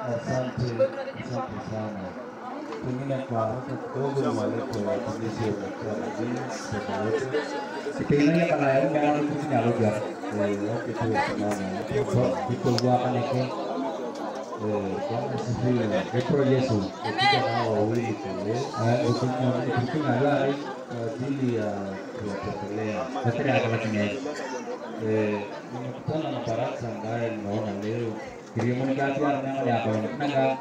Asante sana. Pengine kwa haraka kidogo mwalete watumishi wa dini kutoka wote. Pengine kala yang jangan punya loga. Wote tu wasimame. Betul gua akan eke. Bwana asifiwe. Petro Yesus. Katika hao wawili kule Itu nggak kwa ajili ya kuwatembelea. Betul ada lagi. Nimekutana na Baraka ambaye nimeona leo. Kiri komunikasi orang yang apa? Nangga.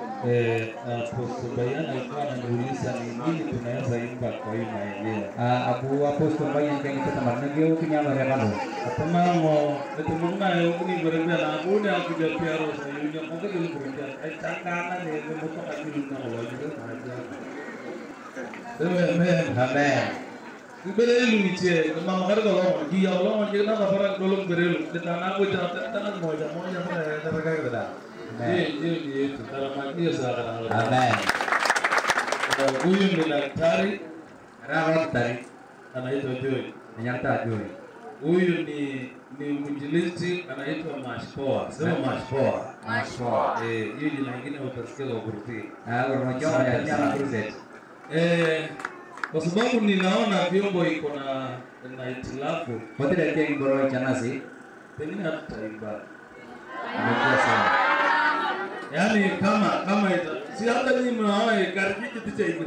Apostle Bayana alikuwa ananiuliza ni nini tunaweza imba kwa hii maeneo. Abu apostol banyak yang itu teman negeri punya mereka lo. Atamamo etumuna yoni berenda na abune akuja piaro sa yunya mo kadul berenda ay tangana ne mo to kadul na wala ju aja. Amen. Amen. Ibele lumiche na magarga lo gi ya lo je na para dolom berelu de tana ko jata tana mo ja para da raga gada. Ye tara ma ye sa kana. Amen. Huyu ni daktari Rawat tadi. anaitwa Joy. Nyata Joy. Huyu ni mwinjilisti anaitwa Mashpoa. Sema Mashpoa. Mashpoa. Hiyo jina lingine utasikia kwa kuruti. Urmojo ya nyala cruzet. Kwa sababu ninaona vyombo iko na hitilafu. Wote ndio yang boro chanasi. Pengine hatutaimba. Betul sana. Yaani kama si hata nyinyi mnaona karibiki ticha hivi.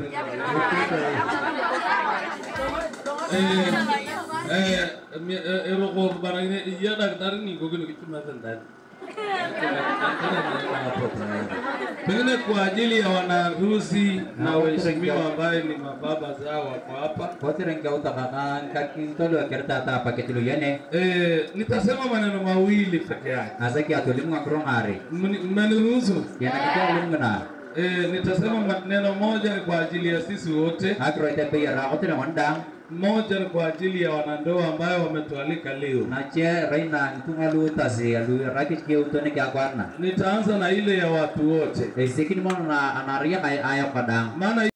Eroko barang ini iya daktari nih gue gini gitu dan pengine kwa ajili ya wanarusi na waheshimiwa ambaye ni mababa zao wako hapa. Wote ndio utakakan kaki tolo kereta ta pakai tuluyane. Nitasema maneno mawili peke yake. Asaki atulimu akrong hari. Mmeniruhusu? Yana kita ulungna. Nitasema maneno moja ni kwa ajili ya sisi wote. Akro ite ya rakote na wandang. Moja ni kwa ajili ya wanandoa ambayo wametualika leo. Nache raina ntungalu tasi alu rakit ke utone ke akwarna. Nitaanza na ile ya watu wote. Sikini mo na anaria kay ayaw kadang. Maana